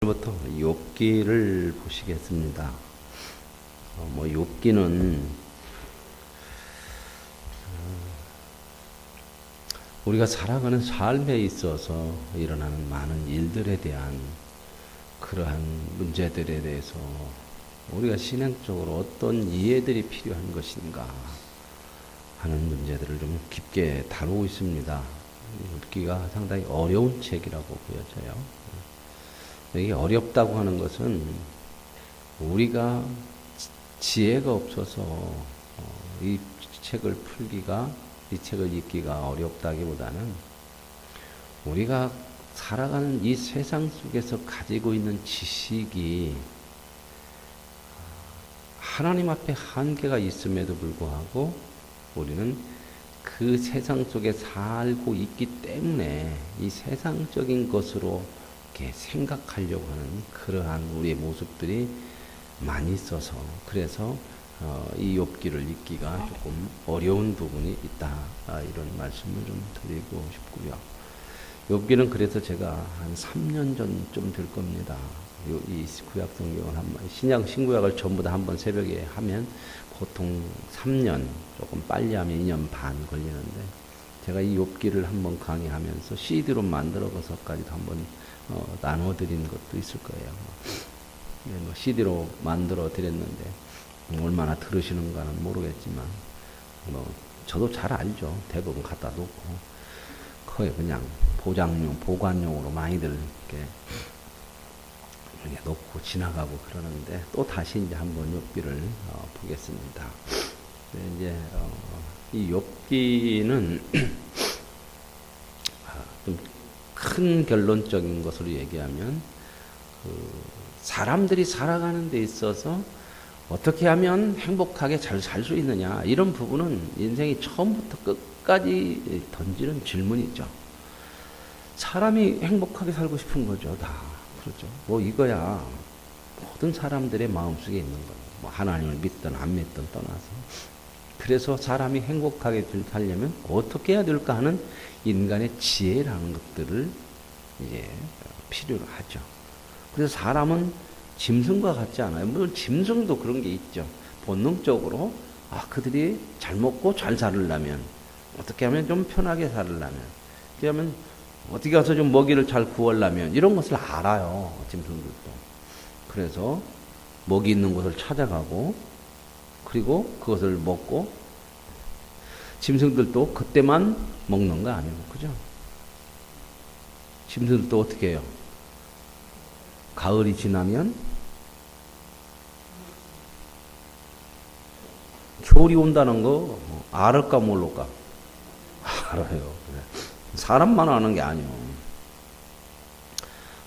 부터 욥기를 보시겠습니다. 욥기는 우리가 살아가는 삶에 있어서 일어나는 많은 일들에 대한 그러한 문제들에 대해서 우리가 신앙적으로 어떤 이해들이 필요한 것인가 하는 문제들을 좀 깊게 다루고 있습니다. 욥기가 상당히 어려운 책이라고 보여져요. 이게 어렵다고 하는 것은 우리가 지혜가 없어서 이 책을 풀기가, 이 책을 읽기가 어렵다기보다는 우리가 살아가는 이 세상 속에서 가지고 있는 지식이 하나님 앞에 한계가 있음에도 불구하고 우리는 그 세상 속에 살고 있기 때문에 이 세상적인 것으로 이렇게 생각하려고 하는 그러한 우리의 모습들이 많이 있어서 그래서 이 욥기를 읽기가 조금 어려운 부분이 있다, 이런 말씀을 좀 드리고 싶고요. 욥기는 그래서 제가 한 3년 전쯤 될 겁니다. 이 구약 성경을 신약 신구약을 전부 다 한번 새벽에 하면 보통 3년, 조금 빨리 하면 2년 반 걸리는데 제가 이 욥기를 한번 강의하면서 CD로 만들어서까지도 한번 나눠드린 것도 있을 거예요. CD로 만들어 드렸는데 얼마나 들으시는가는 모르겠지만 저도 잘 알죠. 대부분 갖다 놓고 거의 그냥 보장용, 보관용으로 많이들 이렇게 놓고 지나가고 그러는데 또 다시 이제 한번 욥기를 보겠습니다. 이제 이 욥기는 좀 큰 결론적인 것으로 얘기하면 사람들이 살아가는 데 있어서 어떻게 하면 행복하게 잘 살 수 있느냐, 이런 부분은 인생이 처음부터 끝까지 던지는 질문이죠. 사람이 행복하게 살고 싶은 거죠, 다. 그렇죠. 이거야 모든 사람들의 마음속에 있는 거예요. 하나님을 믿든 안 믿든 떠나서. 그래서 사람이 행복하게 살려면 어떻게 해야 될까 하는 인간의 지혜라는 것들을 이제 필요로 하죠. 그래서 사람은 짐승과 같지 않아요. 물론 짐승도 그런 게 있죠. 본능적으로 그들이 잘 먹고 잘 살으려면 어떻게 하면 좀 편하게 살으려면 어떻게 하면 어떻게 가서 좀 먹이를 잘 구하려면 이런 것을 알아요. 짐승들도. 그래서 먹이 있는 곳을 찾아가고 그리고 그것을 먹고, 짐승들도 그때만 먹는 거 아니에요. 그죠? 짐승들도 어떻게 해요? 가을이 지나면 겨울이 온다는 거 알을까 모를까? 알아요. 사람만 아는 게 아니에요.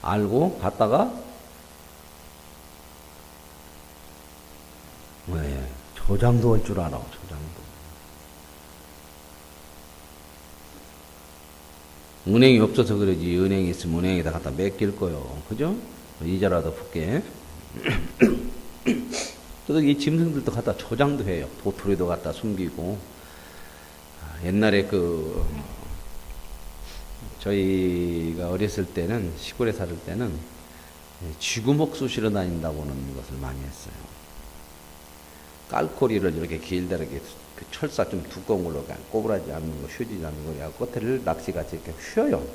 알고 갔다가 왜 저장도 할 줄 알아. 저장도. 은행이 없어서 그러지, 은행이 있으면 은행에다 갖다 맡길 거요. 그죠? 이자라도 붙게. 또 이 짐승들도 갖다 저장도 해요. 도토리도 갖다 숨기고. 옛날에 저희가 어렸을 때는, 시골에 살을 때는 쥐구먹 쑤시러 다닌다고는 것을 많이 했어요. 깔코리를 이렇게 길다랗게 철사 좀 두꺼운 걸로 꼬부라지 않는 거, 휘어지지 않는 거, 끝에를 낚시같이 이렇게 휘어요.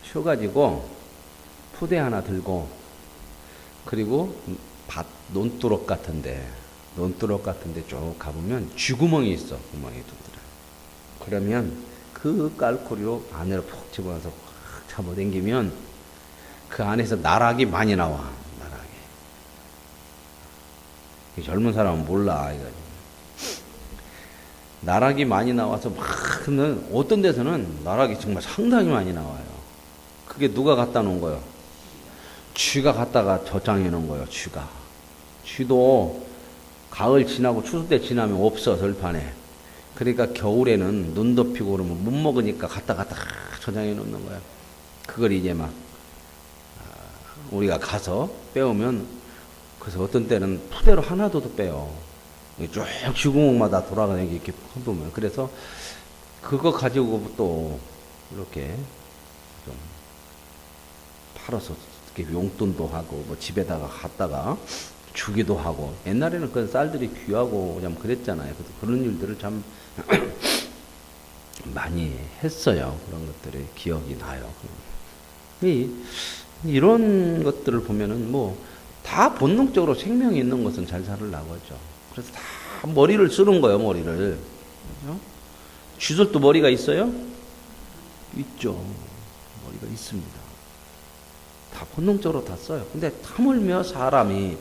휘어가지고 푸대 하나 들고, 그리고 논두럭 같은데 쭉 가보면 쥐구멍이 있어. 구멍이 두드려. 그러면 그 깔코리로 안으로 푹 집어넣어서 확 잡아당기면 그 안에서 나락이 많이 나와. 젊은 사람은 몰라. 나락이 많이 나와서 어떤 데서는 나락이 정말 상당히 많이 나와요. 그게 누가 갖다 놓은 거예요? 쥐가 갖다가 저장해 놓은 거예요. 쥐도 가을 지나고 추수 때 지나면 없어, 들판에. 그러니까 겨울에는 눈 덮이고 그러면 못 먹으니까 갖다 저장해 놓는 거야. 그걸 이제 우리가 가서 빼오면, 그래서 어떤 때는 푸대로 하나도 빼요. 쭉 쥐구멍마다 돌아가는 게 이렇게 보면. 그래서 그거 가지고 또 이렇게 좀 팔아서 이렇게 용돈도 하고 뭐 집에다가 갖다가 주기도 하고 옛날에는 그 쌀들이 귀하고 그냥 그랬잖아요. 그래서 그런 일들을 참 많이 했어요. 그런 것들이 기억이 나요. 이런 것들을 보면은 뭐 다 본능적으로 생명이 있는 것은 잘 살으려고 하죠. 그래서 다 머리를 쓰는 거예요, 머리를. 그죠? 쥐들도 머리가 있어요? 있죠. 머리가 있습니다. 다 본능적으로 다 써요. 근데 하물며 사람이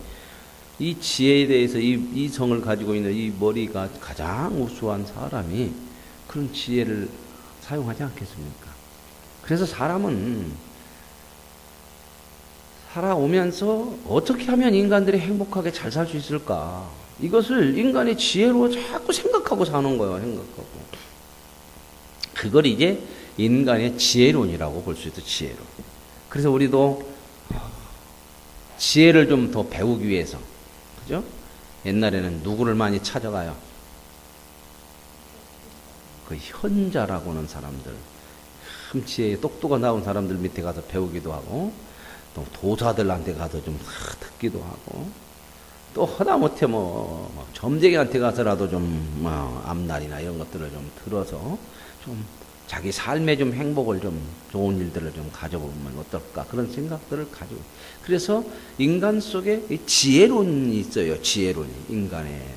이 지혜에 대해서 이 성을 가지고 있는 이 머리가 가장 우수한 사람이 그런 지혜를 사용하지 않겠습니까? 그래서 사람은 살아오면서 어떻게 하면 인간들이 행복하게 잘 살 수 있을까? 이것을 인간의 지혜로 자꾸 생각하고 사는 거예요. 생각하고. 그걸 이제 인간의 지혜론이라고 볼 수 있죠. 지혜론. 그래서 우리도 지혜를 좀 더 배우기 위해서, 그죠? 옛날에는 누구를 많이 찾아가요? 그 현자라고 하는 사람들, 참 지혜에 똑똑한 나온 사람들 밑에 가서 배우기도 하고, 또 도사들한테 가서 좀 듣기도 하고, 또 하다못해 뭐 점쟁이한테 가서라도 좀 앞날이나 이런 것들을 좀 들어서 좀 자기 삶에 좀 행복을 좀 좋은 일들을 좀 가져보면 어떨까 그런 생각들을 가지고, 그래서 인간 속에 지혜론이 있어요. 지혜론이 인간에.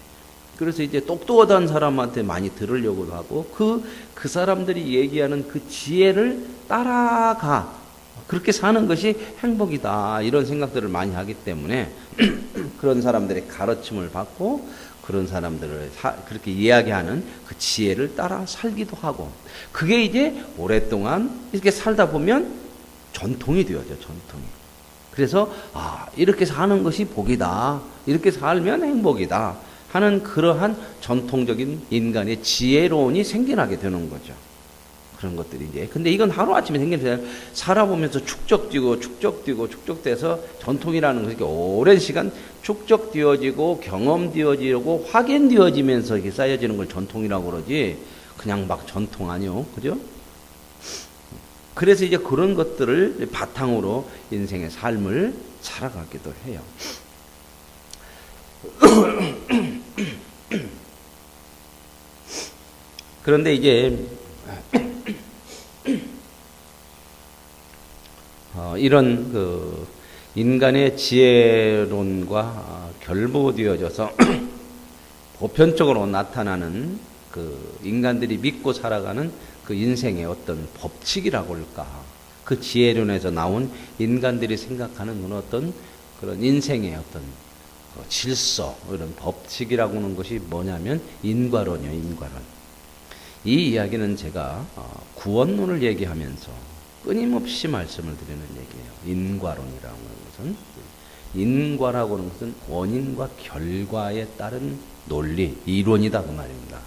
그래서 이제 똑똑하다는 사람한테 많이 들으려고 하고 그 사람들이 얘기하는 그 지혜를 따라가. 그렇게 사는 것이 행복이다. 이런 생각들을 많이 하기 때문에 그런 사람들의 가르침을 받고 그런 사람들을 그렇게 이야기하는 그 지혜를 따라 살기도 하고, 그게 이제 오랫동안 이렇게 살다 보면 전통이 되어져. 전통이. 그래서 이렇게 사는 것이 복이다. 이렇게 살면 행복이다 하는 그러한 전통적인 인간의 지혜론이 생겨나게 되는 거죠. 그런 것들이 이제. 근데 이건 하루아침에 생기는 게 살아보면서 축적돼서 전통이라는 것이 오랜 시간 축적되어지고 경험되어지고 확인되어지면서 이렇게 쌓여지는 걸 전통이라고 그러지, 그냥 막 전통 아니요. 그죠? 그래서 이제 그런 것들을 바탕으로 인생의 삶을 살아가기도 해요. 그런데 이제 이런 그 인간의 지혜론과 결부되어져서 보편적으로 나타나는 그 인간들이 믿고 살아가는 그 인생의 어떤 법칙이라고 할까, 그 지혜론에서 나온 인간들이 생각하는 어떤 그런 인생의 어떤 질서, 이런 법칙이라고 하는 것이 뭐냐면 인과론이에요. 인과론. 이 이야기는 제가 구원론을 얘기하면서 끊임없이 말씀을 드리는 얘기예요. 인과론이라고 하는 것은, 인과라고 하는 것은 원인과 결과에 따른 논리, 이론이다 그 말입니다.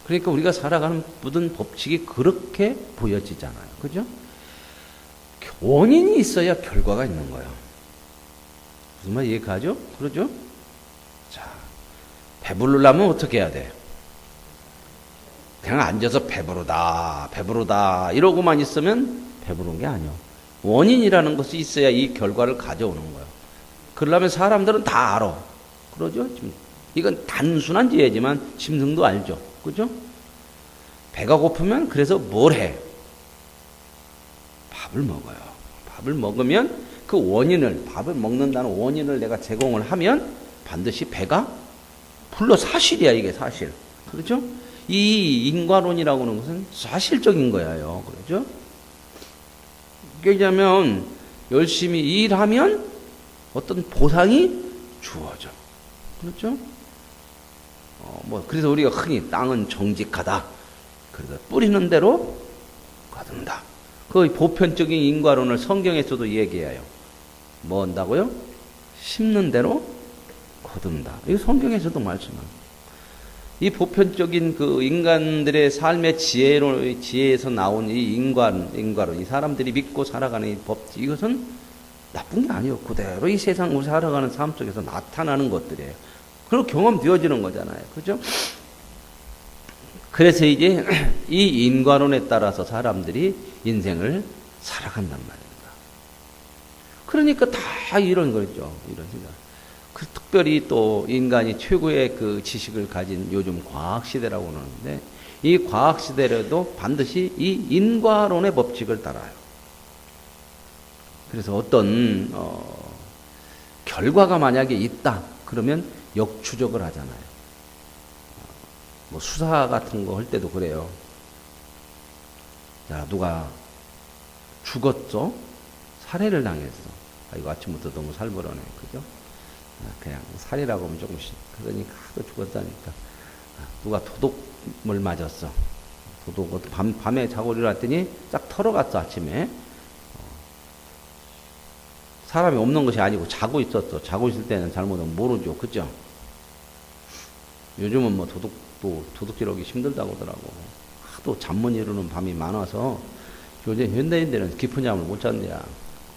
그러니까 우리가 살아가는 모든 법칙이 그렇게 보여지잖아요. 그죠? 원인이 있어야 결과가 있는 거예요. 무슨 말 이해가죠? 그러죠? 자, 배부르려면 어떻게 해야 돼? 그냥 앉아서 배부르다 이러고만 있으면 배부른 게 아니요. 원인이라는 것이 있어야 이 결과를 가져오는 거예요. 그러려면 사람들은 다 알아. 그러죠? 이건 단순한 지혜지만 짐승도 알죠. 그죠? 배가 고프면 그래서 뭘 해? 밥을 먹어요. 밥을 먹으면 그 원인을, 밥을 먹는다는 원인을 내가 제공을 하면 반드시 배가 불러. 사실이야, 이게 사실. 그렇죠? 이 인과론이라고 하는 것은 사실적인 거예요. 그렇죠? 그러자면 열심히 일하면 어떤 보상이 주어져. 그렇죠? 그래서 우리가 흔히 땅은 정직하다. 그래서 뿌리는 대로 거둔다. 그 보편적인 인과론을 성경에서도 얘기해요. 뭐 한다고요? 심는 대로 거둔다. 이거 성경에서도 말씀합니다. 이 보편적인 그 인간들의 삶의 지혜에서 나온 이 인과론, 이 사람들이 믿고 살아가는 이 법칙, 이것은 나쁜 게 아니에요. 그대로 이 세상 우리 살아가는 삶 속에서 나타나는 것들이에요. 그리고 경험되어지는 거잖아요. 그죠? 그래서 이제 이 인과론에 따라서 사람들이 인생을 살아간단 말입니다. 그러니까 다 이런 거죠. 이런 생각. 특별히 또 인간이 최고의 그 지식을 가진 요즘 과학 시대라고 그러는데, 이 과학 시대라도 반드시 이 인과론의 법칙을 따라요. 그래서 어떤 결과가 만약에 있다 그러면 역추적을 하잖아요. 뭐 수사 같은 거 할 때도 그래요. 자, 누가 죽었어? 살해를 당했어. 이거 아침부터 너무 살벌하네, 그죠? 그냥 살이라고 하면 조금씩, 그러니까 하도 죽었다니까. 누가 도둑을 맞았어. 도둑, 밤에 자고 일어났더니 딱 털어갔어, 아침에. 사람이 없는 것이 아니고 자고 있었어. 자고 있을 때는 잘못하면 모르죠, 그죠? 요즘은 뭐 도둑질하기 힘들다고 하더라고. 하도 잠 못 이루는 밤이 많아서 요즘 현대인들은 깊은 잠을 못 잔대야.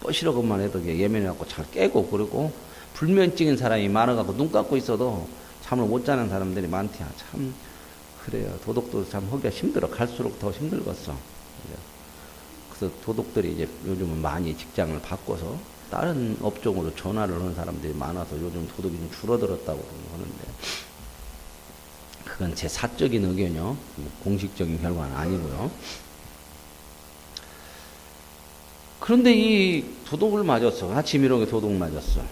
뻐시러것만 해도 예민해갖고 잘 깨고, 그리고 불면증인 사람이 많아갖고 눈 감고 있어도 잠을 못 자는 사람들이 많대야. 참 그래요. 도둑도 참 하기가 힘들어. 갈수록 더 힘들겠어. 그래서 도둑들이 이제 요즘은 많이 직장을 바꿔서 다른 업종으로 전화를 하는 사람들이 많아서 요즘 도둑이 좀 줄어들었다고 하는데, 그건 제 사적인 의견이요. 공식적인 결과는 아니고요. 그런데 이 도둑을 맞았어. 아침 일어나게 도둑 맞았어.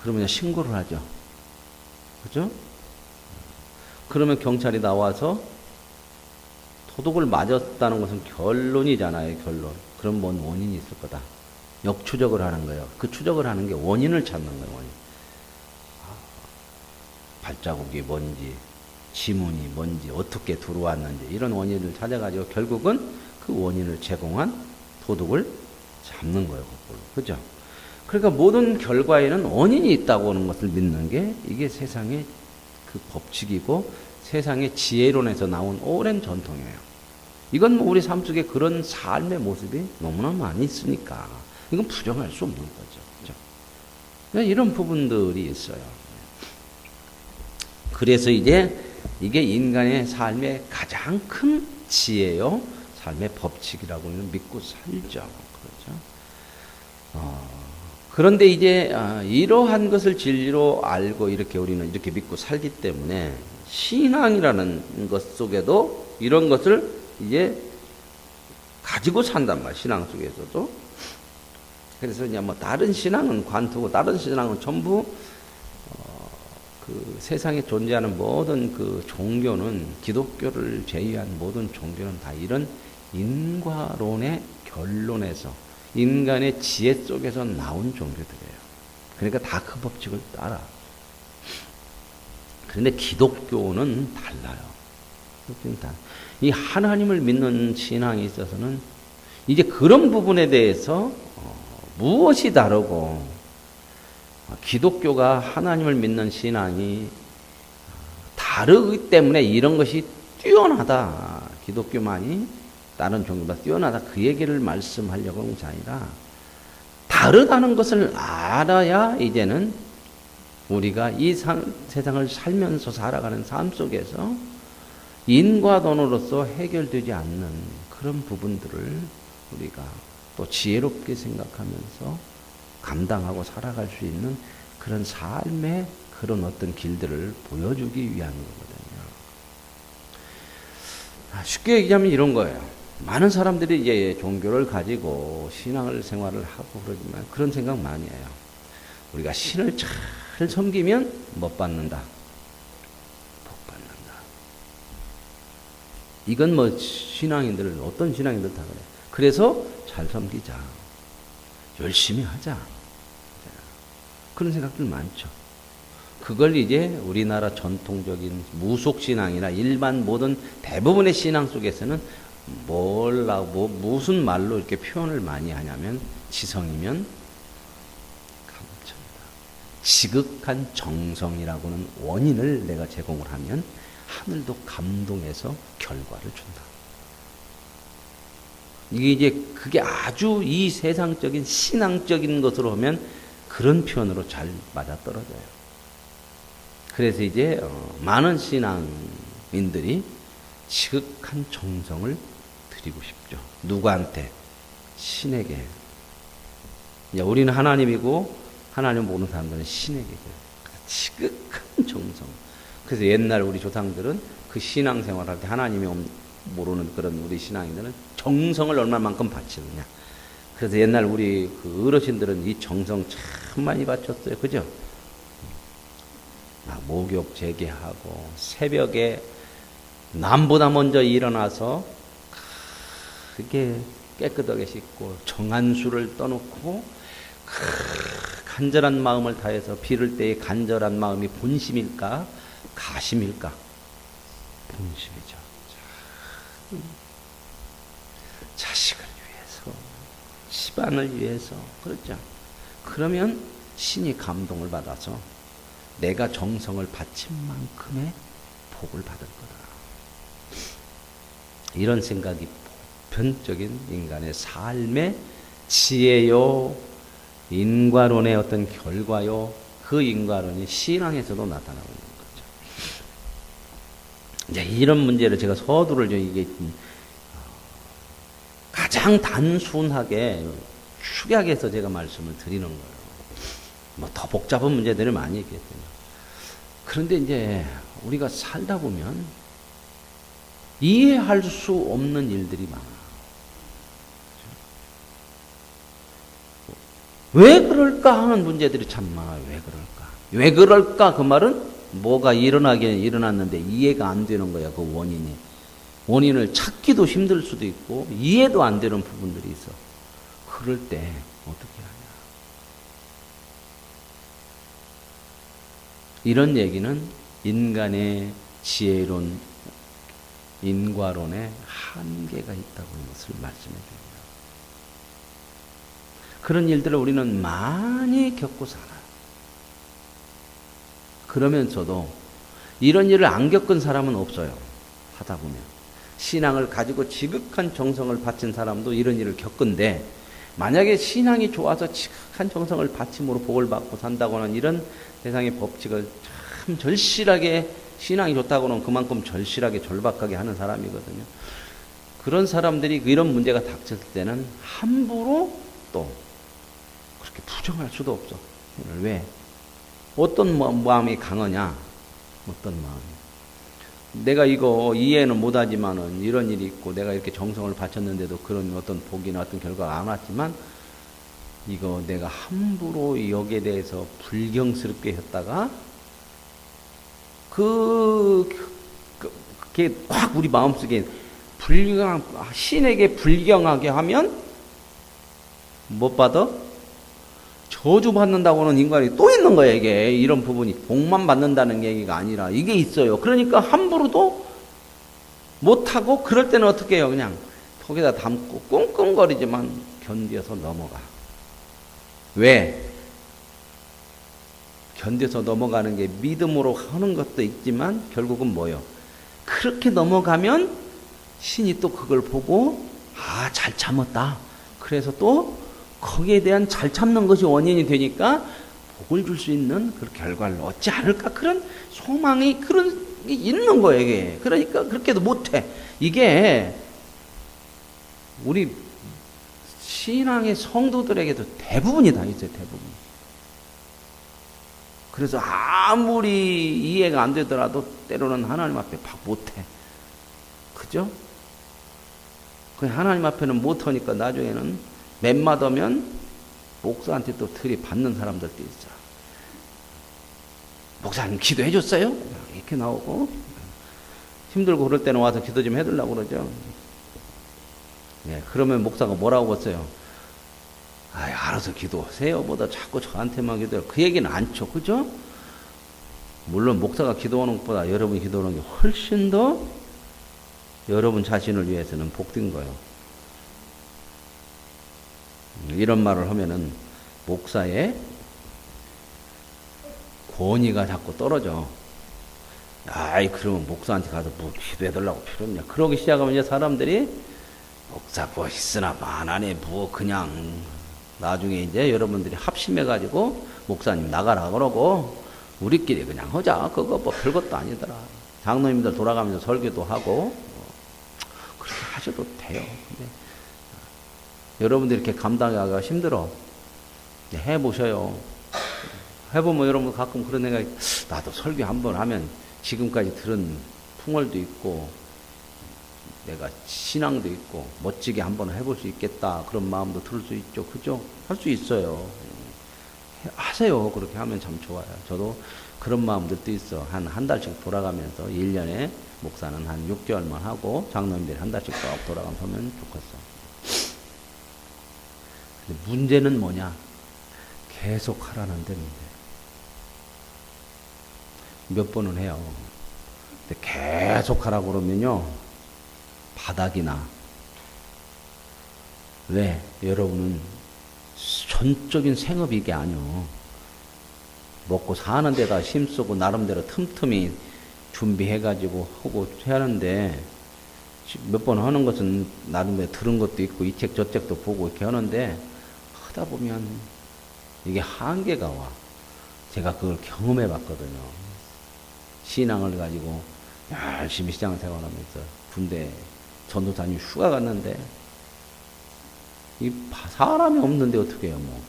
그러면 신고를 하죠. 그죠? 그러면 경찰이 나와서 도둑을 맞았다는 것은 결론이잖아요, 결론. 그럼 뭔 원인이 있을 거다. 역추적을 하는 거예요. 그 추적을 하는 게 원인을 찾는 거예요, 원인. 발자국이 뭔지, 지문이 뭔지, 어떻게 들어왔는지, 이런 원인을 찾아가지고 결국은 그 원인을 제공한 도둑을 잡는 거예요, 그걸로. 그죠? 그러니까 모든 결과에는 원인이 있다고 하는 것을 믿는 게 이게 세상의 그 법칙이고 세상의 지혜론에서 나온 오랜 전통이에요. 이건 뭐 우리 삶 속에 그런 삶의 모습이 너무나 많이 있으니까 이건 부정할 수 없는 거죠. 그죠? 그러니까 이런 부분들이 있어요. 그래서 이제 이게 인간의 삶의 가장 큰 지혜요, 삶의 법칙이라고 믿고 살죠. 그렇죠? 그런데 이제 이러한 것을 진리로 알고 이렇게 우리는 이렇게 믿고 살기 때문에 신앙이라는 것 속에도 이런 것을 이제 가지고 산단 말이에요. 신앙 속에서도. 그래서 이제 뭐 다른 신앙은 관두고 다른 신앙은 전부 그 세상에 존재하는 모든 그 종교는, 기독교를 제외한 모든 종교는 다 이런 인과론의 결론에서, 인간의 지혜 속에서 나온 종교들이에요. 그러니까 다 그 법칙을 따라. 그런데 기독교는 달라요. 이 하나님을 믿는 신앙에 있어서는 이제 그런 부분에 대해서 무엇이 다르고, 기독교가 하나님을 믿는 신앙이 다르기 때문에 이런 것이 뛰어나다. 기독교만이 다른 종교보다 뛰어나다. 그 얘기를 말씀하려고 하는 것이 아니라 다르다는 것을 알아야 이제는 우리가 이 세상을 살면서 살아가는 삶 속에서 인과론으로서 해결되지 않는 그런 부분들을 우리가 또 지혜롭게 생각하면서 감당하고 살아갈 수 있는 그런 삶의 그런 어떤 길들을 보여주기 위한 거거든요. 쉽게 얘기하면 이런 거예요. 많은 사람들이 이제 종교를 가지고 신앙을 생활을 하고 그러지만 그런 생각 많이 해요. 우리가 신을 잘 섬기면 못 받는다. 복 받는다. 이건 뭐 신앙인들, 어떤 신앙인들 다 그래. 그래서 잘 섬기자. 열심히 하자. 그런 생각들 많죠. 그걸 이제 우리나라 전통적인 무속신앙이나 일반 모든 대부분의 신앙 속에서는 무슨 말로 이렇게 표현을 많이 하냐면, 지성이면 감천이다. 지극한 정성이라고는 원인을 내가 제공을 하면 하늘도 감동해서 결과를 준다. 이게 이제 그게 아주 이 세상적인 신앙적인 것으로 하면 그런 표현으로 잘 맞아떨어져요. 그래서 이제 많은 신앙인들이 지극한 정성을 드리고 싶죠. 누구한테? 신에게. 이제 우리는 하나님이고 하나님 모르는 사람들은 신에게 지극한 정성. 그래서 옛날 우리 조상들은 그 신앙생활할 때 하나님이 모르는 그런 우리 신앙인들은 정성을 얼마만큼 바치느냐. 그래서 옛날 우리 그 어르신들은 이 정성 참 많이 바쳤어요. 그죠? 막 목욕 재개하고 새벽에 남보다 먼저 일어나서 그게 깨끗하게 씻고 정한 수를 떠놓고 간절한 마음을 다해서 빌을 때의 간절한 마음이 본심일까 가심일까? 본심이죠. 자식을 위해서, 집안을 위해서, 그렇죠. 그러면 신이 감동을 받아서 내가 정성을 바친 만큼의 복을 받을 거다. 이런 생각이 보편적인 인간의 삶의 지혜요, 인과론의 어떤 결과요, 그 인과론이 신앙에서도 나타나고 있는 거죠. 이제 이런 문제를 제가 서두를 이게 가장 단순하게 축약해서 제가 말씀을 드리는 거예요. 뭐 더 복잡한 문제들을 많이 얘기했더니. 그런데 이제 우리가 살다 보면 이해할 수 없는 일들이 많아. 왜 그럴까 하는 문제들이 참 많아요. 왜 그럴까? 왜 그럴까? 그 말은 뭐가 일어났는데 이해가 안 되는 거야. 그 원인이. 원인을 찾기도 힘들 수도 있고 이해도 안 되는 부분들이 있어. 그럴 때 어떻게 하냐. 이런 얘기는 인간의 지혜론, 인과론에 한계가 있다고 하는 것을 말씀해 줍니다. 그런 일들을 우리는 많이 겪고 살아요. 그러면서도 이런 일을 안 겪은 사람은 없어요. 하다 보면. 신앙을 가지고 지극한 정성을 바친 사람도 이런 일을 겪은데, 만약에 신앙이 좋아서 지극한 정성을 바침으로 복을 받고 산다고 하는 이런 세상의 법칙을 참 절실하게, 신앙이 좋다고는 그만큼 절실하게 절박하게 하는 사람이거든요. 그런 사람들이 이런 문제가 닥쳤을 때는 함부로 또 그렇게 부정할 수도 없어. 왜? 어떤 마음이 강하냐? 어떤 마음이? 내가 이거 이해는 못하지만은 이런 일이 있고 내가 이렇게 정성을 바쳤는데도 그런 어떤 복이나 어떤 결과가 안 왔지만, 이거 내가 함부로 여기에 대해서 불경스럽게 했다가 그게 확 우리 마음속에 신에게 불경하게 하면 못 받아? 저주받는다고는 인간이 또 있는 거예요. 이게 이런 부분이 복만 받는다는 얘기가 아니라 이게 있어요. 그러니까 함부로도 못하고, 그럴 때는 어떻게 해요? 그냥 속에다 담고 끙끙거리지만 견뎌서 넘어가. 왜? 견뎌서 넘어가는 게 믿음으로 하는 것도 있지만 결국은 뭐요? 그렇게 넘어가면 신이 또 그걸 보고 잘 참았다. 그래서 또 거기에 대한 잘 참는 것이 원인이 되니까 복을 줄 수 있는 그런 결과를 얻지 않을까, 그런 소망이 그런 게 있는 거예요. 이게. 그러니까 그렇게도 못해. 이게 우리 신앙의 성도들에게도 대부분이 다 있어요. 대부분. 그래서 아무리 이해가 안 되더라도 때로는 하나님 앞에 못해. 그죠? 그 하나님 앞에는 못하니까 나중에는 맨맛하면 목사한테 또 들이받는 사람들도 있어. 목사님 기도해 줬어요? 이렇게 나오고, 힘들고 그럴 때는 와서 기도 좀 해달라고 그러죠. 네, 그러면 목사가 뭐라고 했어요? 알아서 기도하세요 보다 자꾸 저한테만 기도해요. 그 얘기는 안 쳐. 그죠? 물론 목사가 기도하는 것보다 여러분이 기도하는 게 훨씬 더 여러분 자신을 위해서는 복된 거예요. 이런 말을 하면은 목사의 권위가 자꾸 떨어져. 그러면 목사한테 가서 뭐 기도해달라고 필요 없냐. 그러기 시작하면 이제 사람들이 목사 뭐 있으나 만하네 뭐 그냥, 나중에 이제 여러분들이 합심해가지고 목사님 나가라 그러고 우리끼리 그냥 하자. 그거 뭐 별것도 아니더라. 장로님들 돌아가면서 설교도 하고 그렇게 하셔도 돼요. 근데 여러분들이 이렇게 감당하기가 힘들어. 해보셔요. 해보면 여러분 가끔 그런 생각이, 나도 설교 한번 하면 지금까지 들은 풍월도 있고 내가 신앙도 있고 멋지게 한번 해볼 수 있겠다, 그런 마음도 들 수 있죠. 그죠? 할 수 있어요. 하세요. 그렇게 하면 참 좋아요. 저도 그런 마음들도 있어. 한 달씩 돌아가면서 1년에 목사는 한 6개월만 하고 장로님들이 한 달씩 돌아가면서 하면 좋겠어. 근데 문제는 뭐냐? 계속 하라는 데 문제. 몇 번은 해요. 근데 계속 하라고 그러면요, 바닥이나. 왜? 여러분은 전적인 생업이 이게 아니요. 먹고 사는 데다 힘쓰고 나름대로 틈틈이 준비해가지고 하고 해야 하는데, 몇 번 하는 것은 나름대로 들은 것도 있고 이 책 저 책도 보고 이렇게 하는데, 하다 보면 이게 한계가 와. 제가 그걸 경험해 봤거든요. 신앙을 가지고 열심히 시장 생활하면서 군대 전도사님 휴가 갔는데, 이 사람이 없는데 어떻게 해요, 뭐.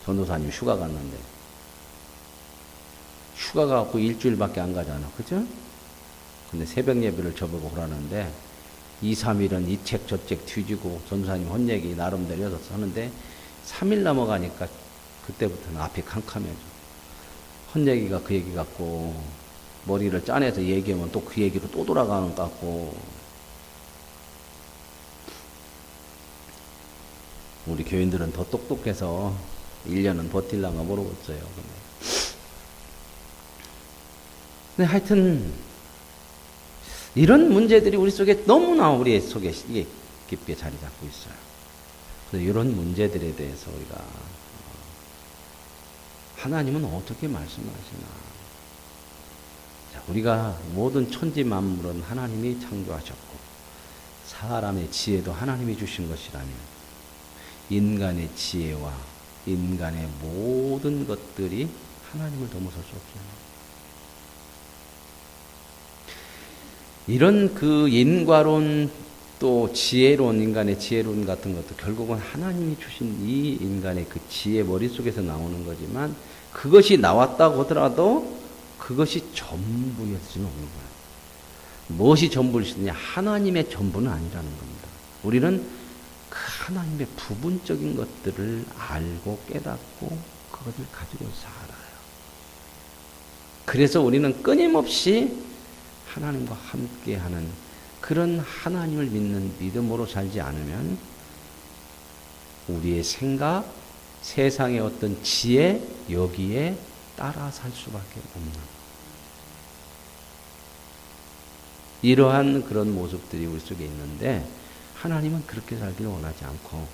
전도사님 휴가 갔는데. 휴가 가고 일주일밖에 안 가잖아. 그죠? 근데 새벽 예배를 저보고 그러는데, 2, 3일은 이 책 저 책 뒤지고 전도사님 헛 얘기 나름대로 여서 하는데, 3일 넘어가니까 그때부터는 앞이 캄캄해져. 헛 얘기가 그 얘기 같고, 머리를 짜내서 얘기하면 또 그 얘기로 또 돌아가는 것 같고. 우리 교인들은 더 똑똑해서 1년은 버틸란가 모르겠어요. 근데 하여튼 이런 문제들이 우리 속에 너무나 우리 속에 깊게 자리 잡고 있어요. 그래서 이런 문제들에 대해서 우리가 하나님은 어떻게 말씀하시나. 자, 우리가 모든 천지 만물은 하나님이 창조하셨고 사람의 지혜도 하나님이 주신 것이라면, 인간의 지혜와 인간의 모든 것들이 하나님을 넘어설 수 없어요. 이런 그 인과론, 또 지혜론, 인간의 지혜론 같은 것도 결국은 하나님이 주신 이 인간의 그 지혜 머릿속에서 나오는 거지만, 그것이 나왔다고 하더라도 그것이 전부였지는 없는 거예요. 무엇이 전부였느냐? 하나님의 전부는 아니라는 겁니다. 우리는 그 하나님의 부분적인 것들을 알고 깨닫고 그것을 가지고 살아요. 그래서 우리는 끊임없이 하나님과 함께하는 그런 하나님을 믿는 믿음으로 살지 않으면 우리의 생각, 세상의 어떤 지혜, 여기에 따라 살 수밖에 없는, 이러한 그런 모습들이 우리 속에 있는데, 하나님은 그렇게 살기를 원하지 않고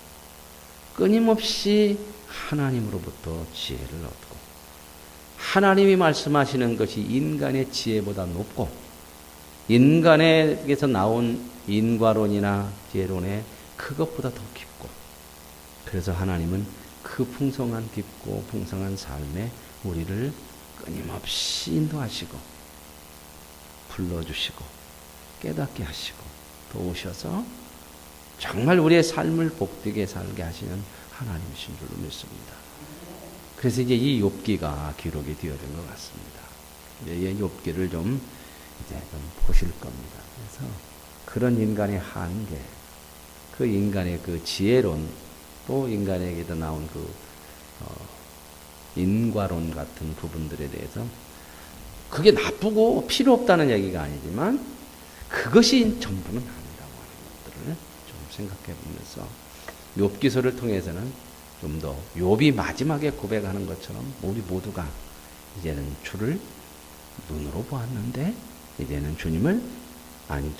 끊임없이 하나님으로부터 지혜를 얻고, 하나님이 말씀하시는 것이 인간의 지혜보다 높고, 인간에게서 나온 인과론이나 지혜론에 그것보다 더 깊고, 그래서 하나님은 그 풍성한 깊고 풍성한 삶에 우리를 끊임없이 인도하시고 불러주시고 깨닫게 하시고 도우셔서 정말 우리의 삶을 복되게 살게 하시는 하나님이신 줄로 믿습니다. 그래서 이제 이 욥기가 기록이 되어진 것 같습니다. 이 욥기를 좀 보실 겁니다. 그래서 그런 인간의 한계, 그 인간의 그 지혜론, 또 인간에게도 나온 그 인과론 같은 부분들에 대해서, 그게 나쁘고 필요 없다는 얘기가 아니지만 그것이 전부는 아니라고 하는 것들을 좀 생각해 보면서, 욥기서를 통해서는 좀 더 욥이 마지막에 고백하는 것처럼 우리 모두가 이제는 주를 눈으로 보았는데 이제는 주님을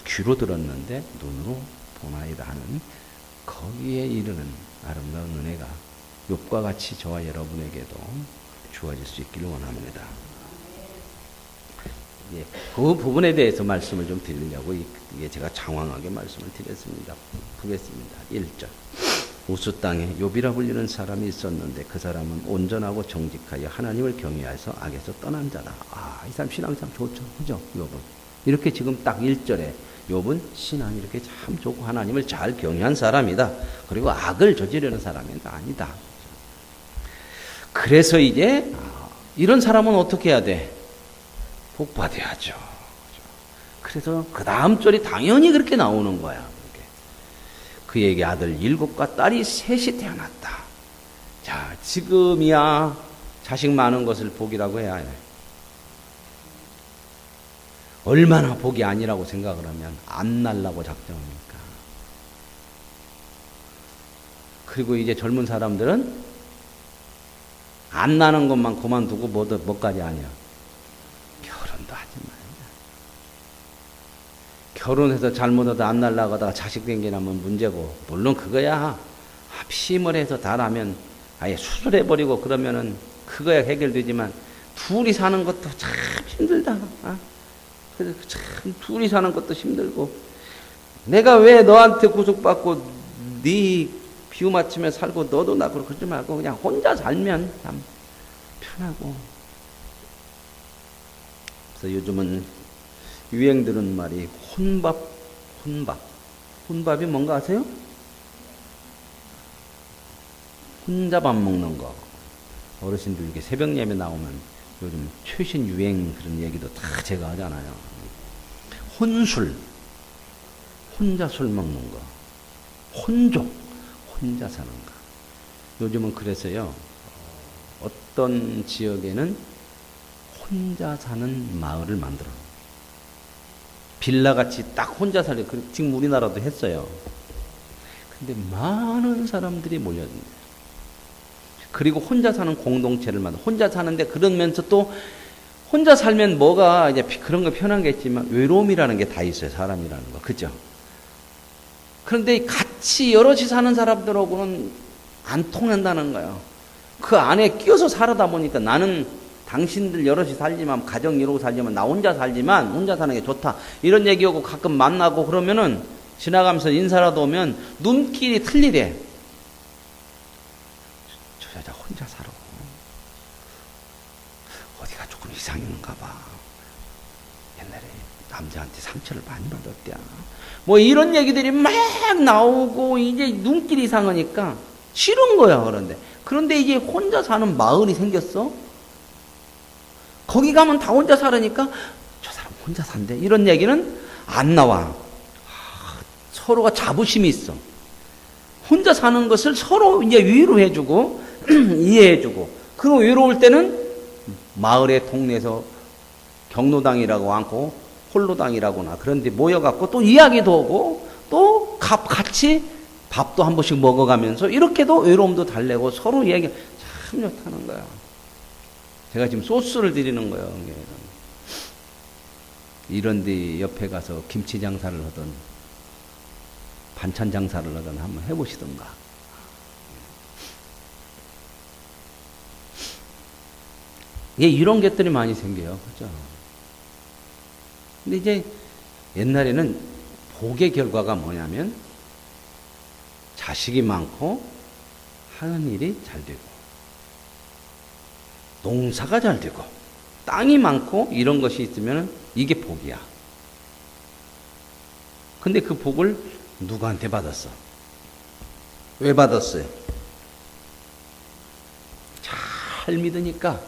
귀로 들었는데 눈으로 보나이다 하는 거기에 이르는 아름다운 은혜가 욥과 같이 저와 여러분에게도 주어질 수 있기를 원합니다. 예, 그 부분에 대해서 말씀을 좀 드리려고 이게 제가 장황하게 말씀을 드렸습니다. 보겠습니다. 1절. 우스 땅에 욥이라 불리는 사람이 있었는데 그 사람은 온전하고 정직하여 하나님을 경외하여서 악에서 떠난 자다. 이 사람 신앙이 참 좋죠. 그죠? 욥은. 이렇게 지금 딱 1절에 욥은 신앙이 이렇게 참 좋고 하나님을 잘 경외한 사람이다. 그리고 악을 저지르는 사람이 아니다. 그래서 이제 이런 사람은 어떻게 해야 돼? 복 받아야죠. 그래서 그 다음 절이 당연히 그렇게 나오는 거야. 그에게 아들 7과 딸이 셋이 태어났다. 자, 지금이야 자식 많은 것을 복이라고 해야 해. 얼마나 복이 아니라고 생각을 하면 안 날라고 작정합니까? 그리고 이제 젊은 사람들은 안 나는 것만 그만두고 뭐까지 아니야? 결혼도 하지 말자. 결혼해서 잘못하다 안 날라가다가 자식 생기나면 문제고, 물론 그거야 합심을 해서 다 나면 아예 수술해버리고 그러면은 그거야 해결되지만, 둘이 사는 것도 참 힘들다. 그래서 참 둘이 사는 것도 힘들고, 내가 왜 너한테 구속받고 네 비유 맞추며 살고 너도 나 그러지 말고 그냥 혼자 살면 참 편하고. 그래서 요즘은 유행드는 말이 혼밥이 뭔가 아세요? 혼자 밥 먹는 거. 어르신들 이렇게 새벽 예배 나오면 요즘 최신 유행 그런 얘기도 다 제가 하잖아요. 혼술, 혼자 술 먹는 거. 혼족, 혼자 사는 거. 요즘은 그래서요, 어떤 지역에는 혼자 사는 마을을 만들어. 빌라같이 딱 혼자 살려. 지금 우리나라도 했어요. 근데 많은 사람들이 몰려듭니다. 그리고 혼자 사는 공동체를 만들어. 혼자 사는데 그러면서 또 혼자 살면 뭐가 이제 그런 거 편한 게 있지만 외로움이라는 게 다 있어요. 사람이라는 거. 그죠? 그런데 같이 여럿이 사는 사람들하고는 안 통한다는 거예요. 그 안에 끼어서 살아다 보니까 나는 당신들 여럿이 살지만, 가정 이루고 살지만, 나 혼자 살지만 혼자 사는 게 좋다. 이런 얘기하고 가끔 만나고 그러면은 지나가면서 인사라도 오면 눈길이 틀리래. 저 여자 혼자 살아. 어디가 조금 이상한가 봐. 옛날에 남자한테 상처를 많이 받았대. 뭐 이런 얘기들이 막 나오고 이제 눈길이 이상하니까 싫은 거야. 그런데 이제 혼자 사는 마을이 생겼어. 거기 가면 다 혼자 살으니까 저 사람 혼자 산대. 이런 얘기는 안 나와. 서로가 자부심이 있어. 혼자 사는 것을 서로 이제 위로해주고 이해해주고. 그리고 외로울 때는 마을의 동네에서 경로당이라고 하고 홀로당이라고나 그런 데 모여갖고 또 이야기도 하고 또 같이 밥도 한 번씩 먹어가면서 이렇게도 외로움도 달래고 서로 이야기 참 좋다는 거야. 제가 지금 소스를 드리는 거예요. 이런 데 옆에 가서 김치 장사를 하든 반찬 장사를 하든 한번 해보시던가. 예, 이런 것들이 많이 생겨요. 그죠? 근데 이제 옛날에는 복의 결과가 뭐냐면 자식이 많고 하는 일이 잘 되고 농사가 잘 되고 땅이 많고 이런 것이 있으면 이게 복이야. 근데 그 복을 누구한테 받았어? 왜 받았어요? 잘 믿으니까,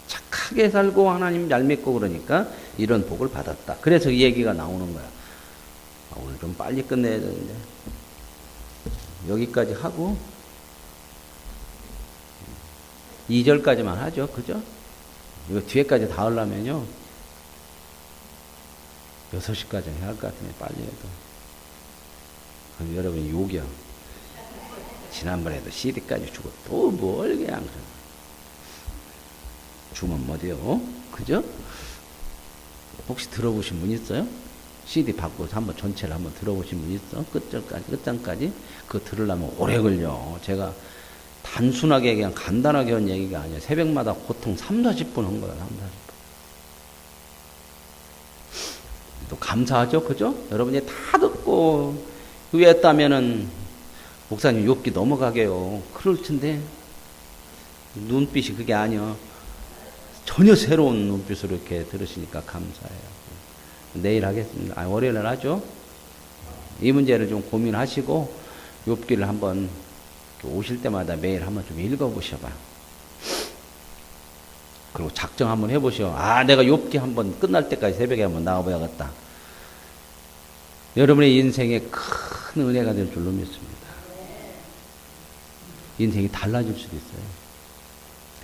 착하게 살고 하나님 잘 믿고 그러니까 이런 복을 받았다. 그래서 이 얘기가 나오는 거야. 오늘 좀 빨리 끝내야 되는데 여기까지 하고 2절까지만 하죠. 그죠? 이거 뒤에까지 다 하려면요 6시까지 해야 할 것 같으면 빨리 해도. 그럼 여러분 욕이야. 지난번에도 CD까지 주고 또 뭘 그냥 주면 못해요. 그죠? 혹시 들어보신 분 있어요? CD 바꿔서 한번 전체를 한번 들어보신 분 있어? 끝장까지? 그거 들으려면 오래 걸려. 제가 단순하게 그냥 간단하게 한 얘기가 아니야. 새벽마다 보통 3-40분 한 거야. 3-40분. 또 감사하죠. 그죠? 여러분이 다 듣고 후회했다면은 목사님 욕기 넘어가게요. 그럴 텐데 눈빛이 그게 아니야. 전혀 새로운 눈빛으로 이렇게 들으시니까 감사해요. 내일 하겠습니다. 월요일날 하죠. 이 문제를 좀 고민하시고 욥기를 한번 오실 때마다 매일 한번 좀 읽어보셔봐. 그리고 작정 한번 해보시오. 아, 내가 욥기 한번 끝날 때까지 새벽에 한번 나와봐야겠다. 여러분의 인생에 큰 은혜가 될 줄로 믿습니다. 인생이 달라질 수도 있어요.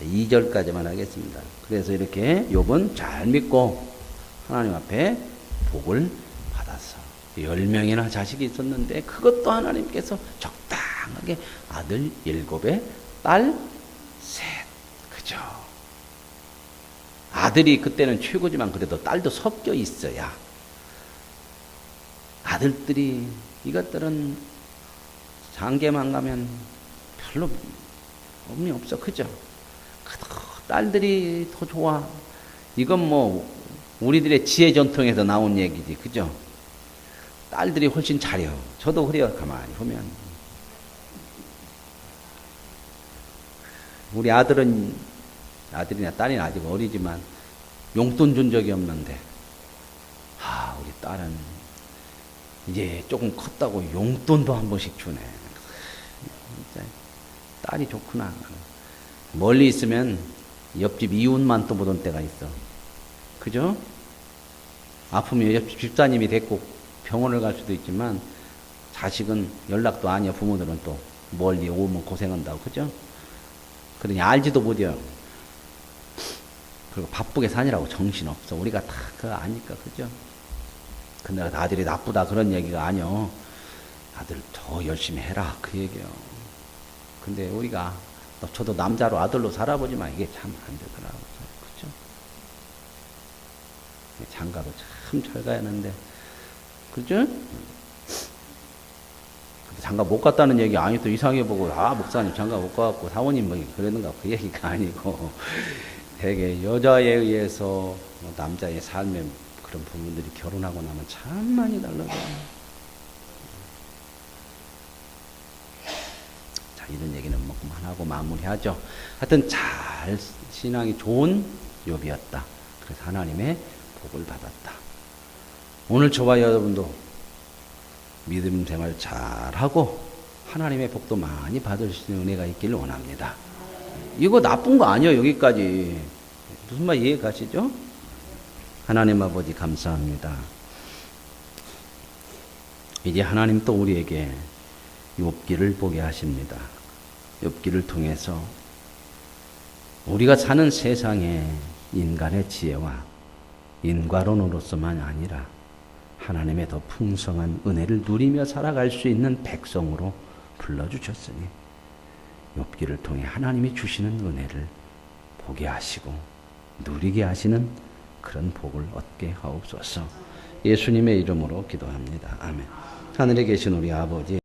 2절까지만 하겠습니다. 그래서 이렇게 욥은 잘 믿고 하나님 앞에 복을 받았어. 10명이나 자식이 있었는데 그것도 하나님께서 적당하게 아들 7에 딸 3. 그죠? 아들이 그때는 최고지만 그래도 딸도 섞여 있어야. 아들들이 이것들은 장계만 가면 별로 의미 없어. 그죠? 딸들이 더 좋아. 이건 뭐 우리들의 지혜 전통에서 나온 얘기지. 그죠? 딸들이 훨씬 잘해요. 저도 그래요. 가만히 보면. 우리 아들은, 아들이나 딸이나 아직 어리지만 용돈 준 적이 없는데, 아, 우리 딸은 이제 조금 컸다고 용돈도 한 번씩 주네. 진짜 딸이 좋구나. 멀리 있으면 옆집 이웃만 또 보던 때가 있어. 그죠? 아프면 옆집 집사님이 데리고 병원을 갈 수도 있지만 자식은 연락도 안 해요. 부모들은 또 멀리 오면 고생한다고. 그죠? 그러니 알지도 못해요. 그리고 바쁘게 사니라고 정신없어. 우리가 다 그거 아니까. 그죠? 근데 아들이 나쁘다 그런 얘기가 아니요. 아들 더 열심히 해라 그 얘기예요. 근데 우리가 저도 남자로 아들로 살아보지만 이게 참 안 되더라고요. 그죠? 장가도 참 잘 가야 하는데, 그죠? 장가 못 갔다는 얘기 아니 또 이상해 보고, 아, 목사님 장가 못 가갖고 사모님 뭐 그러는가 그 얘기가 아니고, 되게 여자에 의해서 남자의 삶에 그런 부분들이 결혼하고 나면 참 많이 달라져요. 자, 이런 얘기는 뭐 그만하고 마무리하죠. 하여튼 잘 신앙이 좋은 욥이었다. 그래서 하나님의 복을 받았다. 오늘 저와 여러분도 믿음 생활 잘하고 하나님의 복도 많이 받을 수 있는 은혜가 있기를 원합니다. 이거 나쁜 거 아니에요. 여기까지. 무슨 말 이해 가시죠? 하나님 아버지 감사합니다. 이제 하나님 또 우리에게 욥기를 보게 하십니다. 욥기를 통해서 우리가 사는 세상에 인간의 지혜와 인과론으로서만 아니라 하나님의 더 풍성한 은혜를 누리며 살아갈 수 있는 백성으로 불러주셨으니 욥기를 통해 하나님이 주시는 은혜를 보게 하시고 누리게 하시는 그런 복을 얻게 하옵소서. 예수님의 이름으로 기도합니다. 아멘. 하늘에 계신 우리 아버지